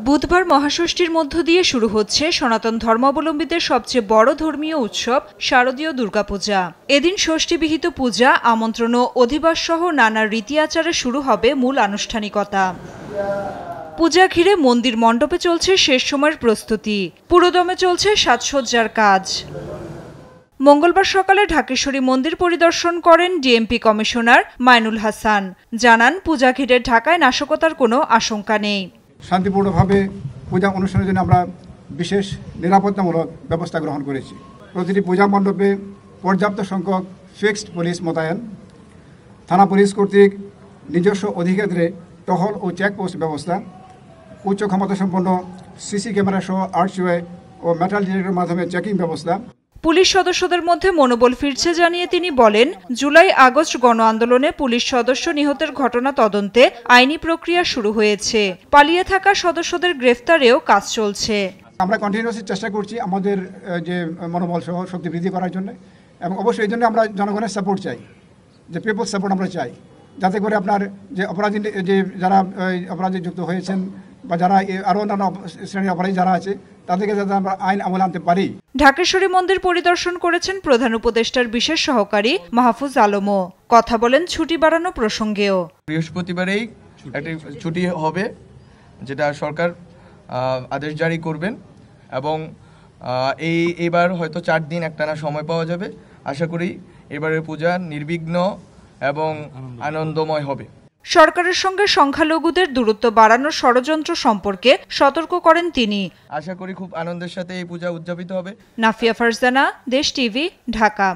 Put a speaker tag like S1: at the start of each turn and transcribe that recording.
S1: বুধবার মহাষষ্ঠীর মধ্য দিয়ে শুরু হচ্ছে সনাতন ধর্মাবলম্বীদের সবচেয়ে বড় ধর্মীয় উৎসব শারদীয় দুর্গাপূজা। এদিন ষষ্ঠীবিহিত পূজা, আমন্ত্রণ ও অধিবাস সহ নানা রীতি আচারে শুরু হবে মূল আনুষ্ঠানিকতা। পূজা ঘিরে মন্দির মণ্ডপে চলছে শেষ সময়ের প্রস্তুতি, পুরোদমে চলছে সাজসজ্জার কাজ। মঙ্গলবার সকালে ঢাকেশ্বরী মন্দির পরিদর্শন করেন ডিএমপি কমিশনার মাইনুল হাসান। জানান, পূজা ঘিরে ঢাকায় নাশকতার কোনো আশঙ্কা নেই।
S2: শান্তিপূর্ণভাবে পূজা অনুষ্ঠানের জন্য আমরা বিশেষ নিরাপত্তামূলক ব্যবস্থা গ্রহণ করেছি। প্রতিটি পূজা মণ্ডপে পর্যাপ্ত সংখ্যক ফিক্সড পুলিশ মোতায়েন, থানা পুলিশ কর্তৃক নিজস্ব অধিক্ষেত্রে টহল ও চেকপোস্ট ব্যবস্থা, উচ্চ ক্ষমতাসম্পন্ন সিসি ক্যামেরা সহ আর্চওয়ে ও মেটাল ডিটেক্টরের মাধ্যমে চেকিং ব্যবস্থা।
S1: পুলিশ সদস্যদের মধ্যে মনোবল ফিরছে জানিয়ে তিনি বলেন, জুলাই আগস্ট গণ আন্দোলনে পুলিশ সদস্য নিহতের ঘটনা তদন্তে আইনি প্রক্রিয়া শুরু হয়েছে। পালিয়ে থাকা সদস্যদের গ্রেফতারেও কাজ চলছে।
S2: আমরা কন্টিনিউয়াসলি চেষ্টা করছি আমাদের যে মনোবল সহ শক্তি বৃদ্ধি করার জন্য, এবং অবশ্যই এই জন্য আমরা জনগণের সাপোর্ট চাই, যে পিপলস সাপোর্ট আমরা চাই, যাতে করে আপনার যে অপরাধী, যে যারা অপরাধে যুক্ত হয়েছেন বা যারা আরও অন্যান্য শ্রেণীর অপরাধী যারা আছে, তাদেরকে যাতে আমরা আইন আমলে আনতে পারি।
S1: ঢাকেশ্বরী মন্দির পরিদর্শন করেছেন প্রধান উপদেষ্টার বিশেষ সহকারী মাহফুজ আলমও। কথা বলেন ছুটি বাড়ানো প্রসঙ্গেও।
S3: বৃহস্পতিবারেই একটি ছুটি হবে, যেটা সরকার আদেশ জারি করবেন, এবং এইবার হয়তো 4 দিন একটানা সময় পাওয়া যাবে। আশা করি এবারের পূজা নির্বিঘ্ন এবং আনন্দময় হবে।
S1: সরকারের সঙ্গে সংখ্যালঘুদের দূরত্ব বাড়ানোর ষড়যন্ত্র সম্পর্কে সতর্ক করেন তিনি।
S3: আশা করি খুব আনন্দের সাথে এই পূজা উদযাপিত হবে।
S1: নাফিয়া ফারজানা, দেশ টিভি, ঢাকা।